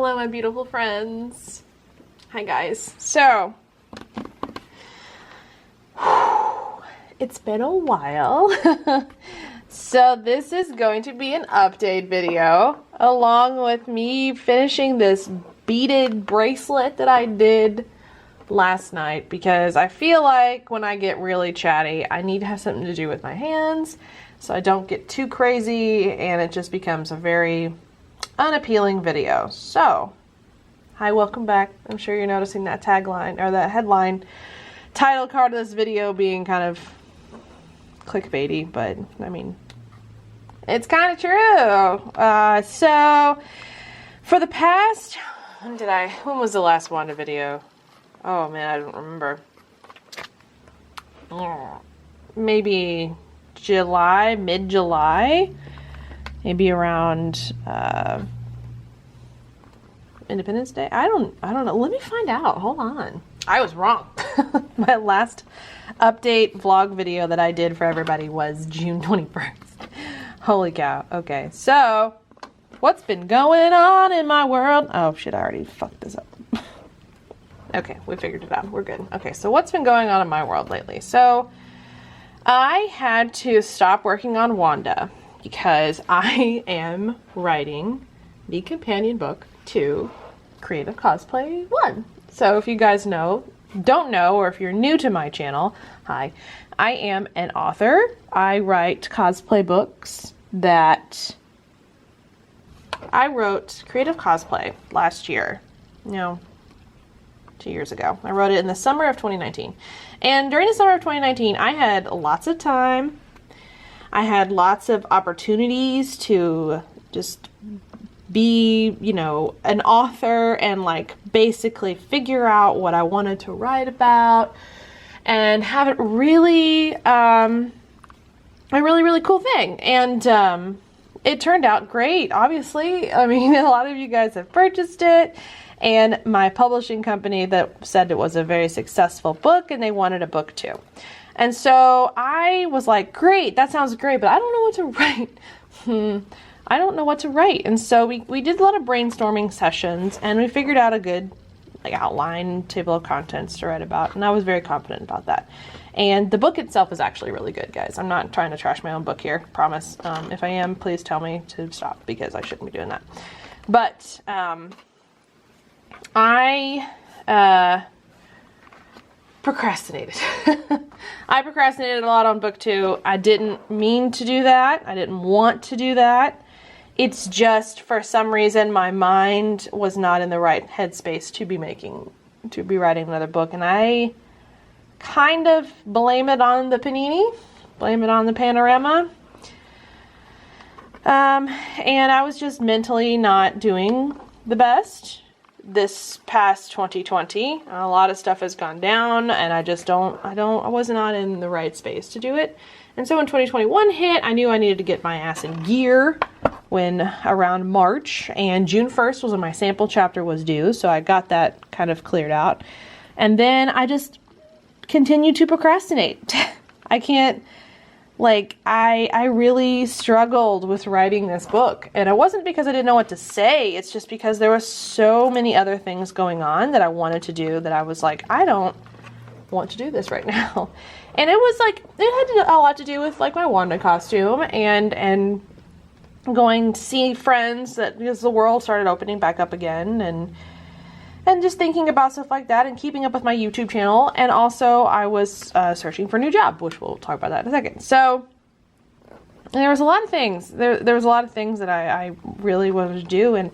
Hello, my beautiful friends. Hi, guys. So, it's been a while. So this is going to be an update video along with me finishing this beaded bracelet that I did last night, because I feel like when I get really chatty, I need to have something to do with my hands so I don't get too crazy and it just becomes a very unappealing video. So, hi, welcome back. I'm sure you're noticing that tagline or that headline title card of this video being kind of clickbaity, but I mean, it's kind of true. So for the past, when was the last Wanda video? Oh man, I don't remember. Maybe July, mid-July, maybe around Independence Day. I don't know. Let me find out. Hold on. I was wrong. My last update vlog video that I did for everybody was June 21st. Holy cow. Okay, so what's been going on in my world? Oh shit, I already fucked this up. Okay, we figured it out. We're good. Okay, so what's been going on in my world lately? So I had to stop working on Wanda because I am writing the companion book to Creative Cosplay 1. So if you guys don't know, or if you're new to my channel, hi, I am an author. I write cosplay books that I wrote Creative Cosplay last year. 2 years ago. I wrote it in the summer of 2019. And during the summer of 2019, I had lots of time. I had lots of opportunities to just be, an author and like basically figure out what I wanted to write about and have it really, a really cool thing. And it turned out great, obviously. I mean, a lot of you guys have purchased it. And my publishing company that said it was a very successful book and they wanted a book too. And so I was like, great, that sounds great, but I don't know what to write. I don't know what to write. And so we did a lot of brainstorming sessions and we figured out a good outline, table of contents to write about. And I was very confident about that. And the book itself is actually really good, guys. I'm not trying to trash my own book here, promise. If I am, please tell me to stop because I shouldn't be doing that. But I procrastinated. I procrastinated a lot on book 2. I didn't mean to do that. I didn't want to do that. It's just for some reason my mind was not in the right headspace to be writing another book, and I kind of blame it on the panini, blame it on the panorama. And I was just mentally not doing the best this past 2020. A lot of stuff has gone down and I was not in the right space to do it. And so when 2021 hit, I knew I needed to get my ass in gear around March, and June 1st was when my sample chapter was due. So I got that kind of cleared out. And then I just continued to procrastinate. I can't, I really struggled with writing this book, and it wasn't because I didn't know what to say. It's just because there were so many other things going on that I wanted to do that I was like, I don't want to do this right now. And it was it had a lot to do with my Wanda costume and going to see friends because the world started opening back up again, and just thinking about stuff like that and keeping up with my YouTube channel. And also I was searching for a new job, which we'll talk about that in a second. So there was a lot of things. There was a lot of things that I really wanted to do. And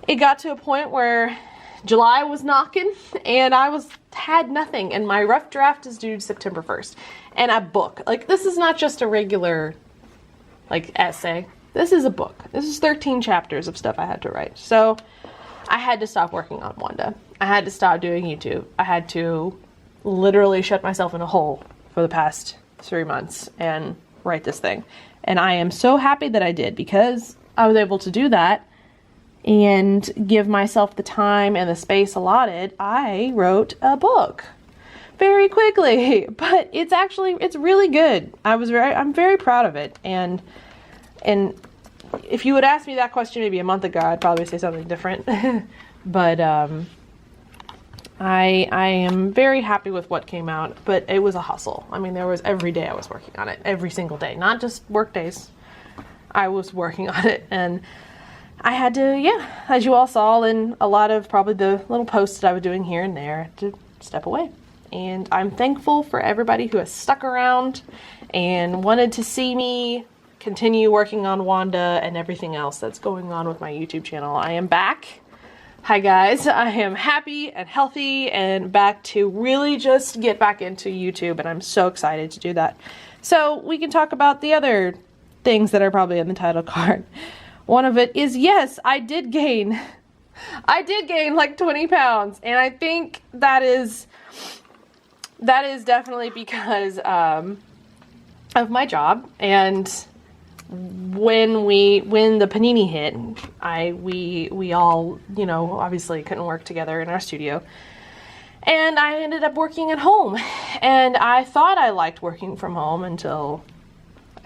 it got to a point where July was knocking and I had nothing. And my rough draft is due September 1st. And a book. This is not just a regular essay. This is a book. This is 13 chapters of stuff I had to write. So I had to stop working on Wanda. I had to stop doing YouTube. I had to literally shut myself in a hole for the past 3 months and write this thing. And I am so happy that I did, because I was able to do that and give myself the time and the space allotted. I wrote a book very quickly, but it's really good. I'm very proud of it. And if you would ask me that question maybe a month ago, I'd probably say something different. But I am very happy with what came out, but it was a hustle. I mean, there was every day I was working on it, every single day, not just work days. I was working on it, and I had to, as you all saw in a lot of probably the little posts that I was doing here and there, to step away. And I'm thankful for everybody who has stuck around and wanted to see me continue working on Wanda and everything else that's going on with my YouTube channel. I am back. Hi guys, I am happy and healthy and back to really just get back into YouTube, and I'm so excited to do that. So we can talk about the other things that are probably in the title card. One of it is, yes, I did gain like 20 pounds, and I think that is definitely because of my job. And when the panini hit, we all, obviously couldn't work together in our studio, and I ended up working at home. And I thought I liked working from home until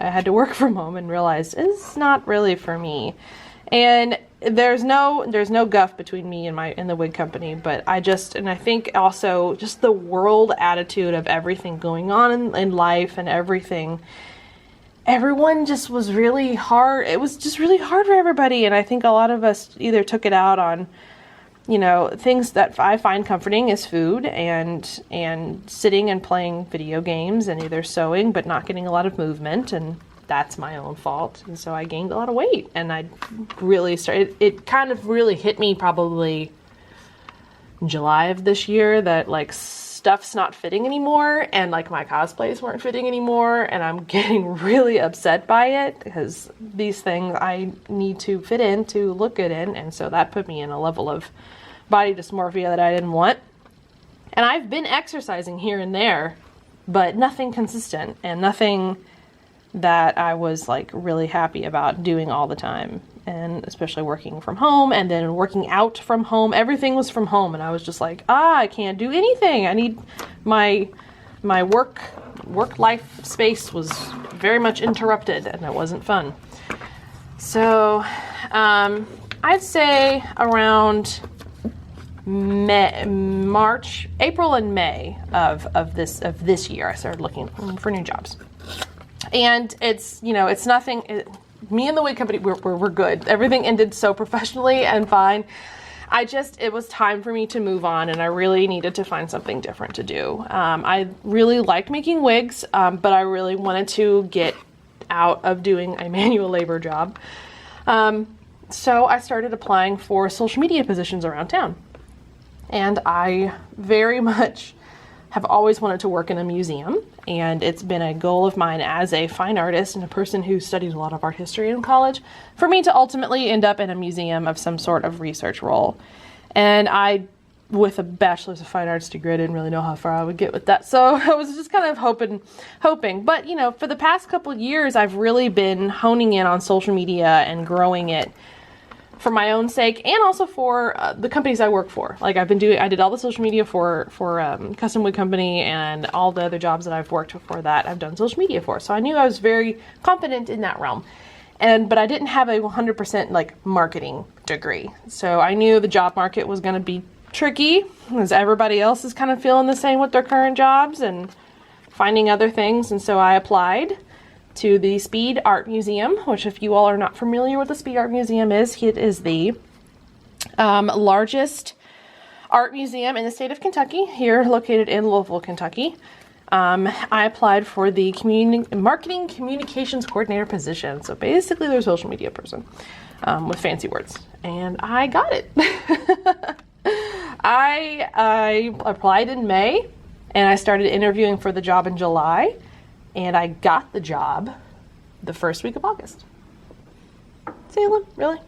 I had to work from home and realized it's not really for me. And there's no guff between me and the wig company, but I think also just the world attitude of everything going on in life and everything. Everyone just was really hard. It was just really hard for everybody. And I think a lot of us either took it out on, things that I find comforting is food and sitting and playing video games and either sewing, but not getting a lot of movement. And that's my own fault. And so I gained a lot of weight, and I really it kind of really hit me probably in July of this year that like stuff's not fitting anymore, and like my cosplays weren't fitting anymore, and I'm getting really upset by it because these things I need to fit in to look good in, and so that put me in a level of body dysmorphia that I didn't want. And I've been exercising here and there, but nothing consistent and nothing that I was like really happy about doing all the time, and especially working from home and then working out from home. Everything was from home, and I was just like, I can't do anything. I need my work life space was very much interrupted, and it wasn't fun. So I'd say around April and May of this year, I started looking for new jobs. And it's nothing. Me and the wig company, we're good. Everything ended so professionally and fine. It was time for me to move on, and I really needed to find something different to do. I really liked making wigs, but I really wanted to get out of doing a manual labor job. So I started applying for social media positions around town. And I very much have always wanted to work in a museum, and it's been a goal of mine as a fine artist and a person who studied a lot of art history in college for me to ultimately end up in a museum of some sort of research role. And I, with a bachelor's of fine arts degree, I didn't really know how far I would get with that, so I was just kind of hoping. But for the past couple years, I've really been honing in on social media and growing it for my own sake, and also for the companies I work for. Like I did all the social media for Custom Wig Company, and all the other jobs that I've worked for that I've done social media for. So I knew I was very competent in that realm. But I didn't have a 100% like marketing degree. So I knew the job market was going to be tricky, as everybody else is kind of feeling the same with their current jobs and finding other things. And so I applied to the Speed Art Museum, which, if you all are not familiar with the Speed Art Museum it is the largest art museum in the state of Kentucky, here located in Louisville, Kentucky. I applied for the marketing communications coordinator position, so basically their social media person with fancy words, and I got it. I applied in May, and I started interviewing for the job in July. And I got the job the first week of August. Salem, really?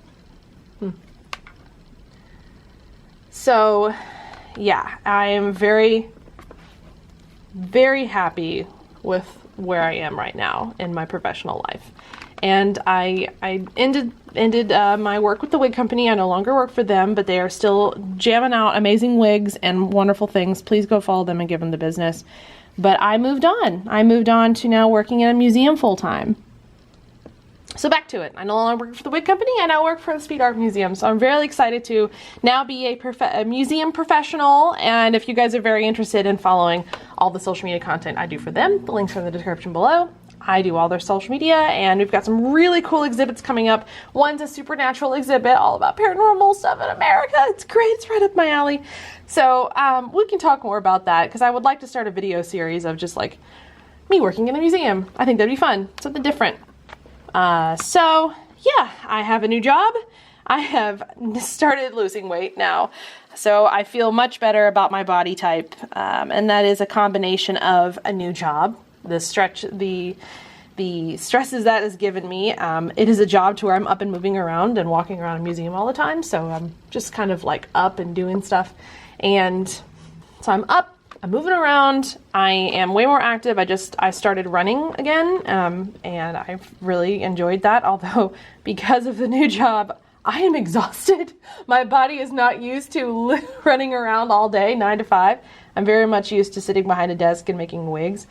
So, yeah, I am very, very happy with where I am right now in my professional life. And I ended my work with the wig company. I no longer work for them, but they are still jamming out amazing wigs and wonderful things. Please go follow them and give them the business. But I moved on. I moved on to now working in a museum full time. So back to it. I no longer work for the wig company. I now work for the Speed Art Museum. So I'm very excited to now be a museum professional. And if you guys are very interested in following all the social media content I do for them, the links are in the description below. I do all their social media, and we've got some really cool exhibits coming up. One's a supernatural exhibit all about paranormal stuff in America. It's great. It's right up my alley. So we can talk more about that, because I would like to start a video series of just like me working in a museum. I think that'd be fun. Something different. So yeah, I have a new job. I have started losing weight now. So I feel much better about my body type. And that is a combination of a new job, the stresses that has given me. It is a job to where I'm up and moving around and walking around a museum all the time. So I'm just kind of like up and doing stuff. And so I'm up. I'm moving around. I am way more active. I started running again, and I've really enjoyed that. Although because of the new job, I am exhausted. My body is not used to running around all day, 9 to 5. I'm very much used to sitting behind a desk and making wigs.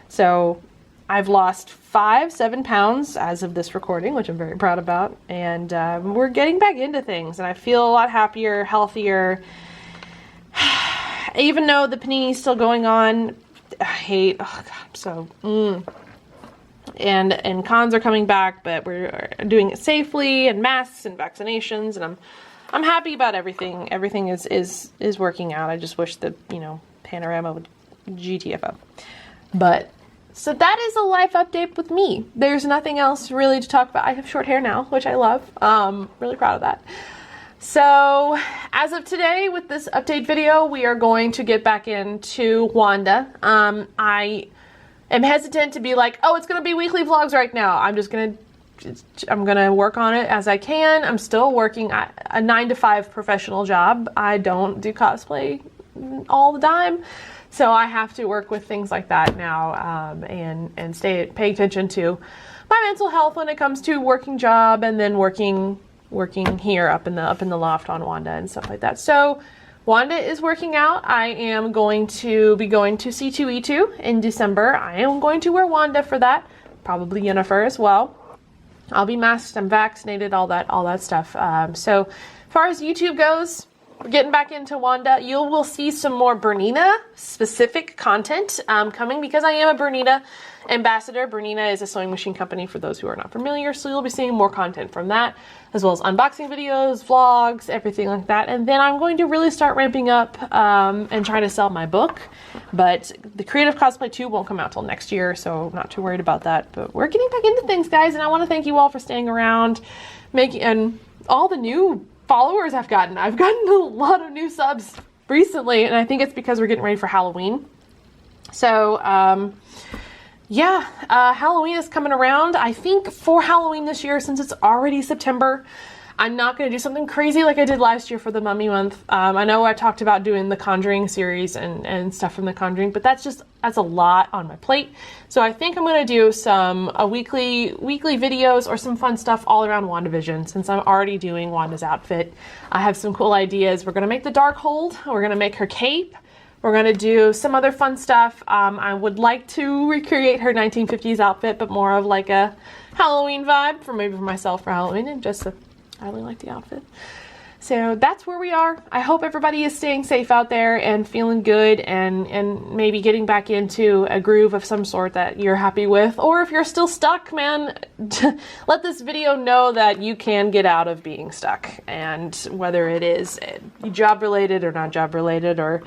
So I've lost 7 pounds as of this recording, which I'm very proud about. And we're getting back into things, and I feel a lot happier, healthier. Even though the panini's still going on, oh God, so, and cons are coming back, but we're doing it safely, and masks and vaccinations, and I'm happy about everything. Everything is working out. I just wish the, panorama would GTFO. But, so that is a life update with me. There's nothing else really to talk about. I have short hair now, which I love. Really proud of that. So, as of today, with this update video, we are going to get back into Wanda. I am hesitant to be like, oh, it's going to be weekly vlogs right now. I'm going to work on it as I can. I'm still working a 9 to 5 professional job. I don't do cosplay all the time. So I have to work with things like that now, and pay attention to my mental health when it comes to working job, and then working here up in the loft on Wanda and stuff like that. So Wanda is working out. I am going to be going to C2E2 in December. I am going to wear Wanda for that. Probably Yennefer as well. I'll be masked. I'm vaccinated. All that stuff. So as far as YouTube goes, we're getting back into Wanda. You will see some more Bernina specific content coming, because I am a Bernina ambassador. Bernina is a sewing machine company for those who are not familiar. So you'll be seeing more content from that, as well as unboxing videos, vlogs, everything like that. And then I'm going to really start ramping up and try to sell my book. But the Creative Cosplay 2 won't come out till next year, so I'm not too worried about that. But we're getting back into things, guys. And I want to thank you all for staying around, and all the new followers I've gotten. I've gotten a lot of new subs recently, and I think it's because we're getting ready for Halloween. So, yeah, Halloween is coming around. I think for Halloween this year, since it's already September, I'm not going to do something crazy like I did last year for the Mummy Month. I know I talked about doing the Conjuring series and stuff from the Conjuring, but that's a lot on my plate. So I think I'm going to do some weekly videos or some fun stuff all around WandaVision, since I'm already doing Wanda's outfit. I have some cool ideas. We're going to make the Darkhold. We're going to make her cape. We're going to do some other fun stuff. I would like to recreate her 1950s outfit, but more of like a Halloween vibe maybe for myself for Halloween, and I really like the outfit. So that's where we are. I hope everybody is staying safe out there and feeling good, and maybe getting back into a groove of some sort that you're happy with. Or if you're still stuck, man, let this video know that you can get out of being stuck. And whether it is job related or not job related, or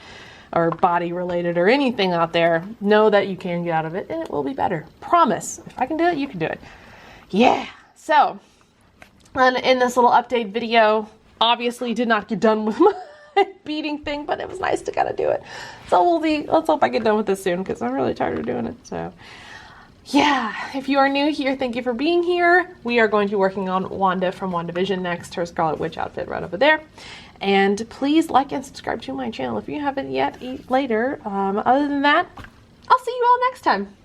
body related, or anything out there, know that you can get out of it and it will be better. Promise. If I can do it, you can do it. Yeah. So, and in this little update video, obviously did not get done with my beading thing, but it was nice to kind of do it. So let's hope I get done with this soon, because I'm really tired of doing it. So yeah, if you are new here, thank you for being here. We are going to be working on Wanda from WandaVision next, her Scarlet Witch outfit right over there. And please like and subscribe to my channel if you haven't yet later. Other than that, I'll see you all next time.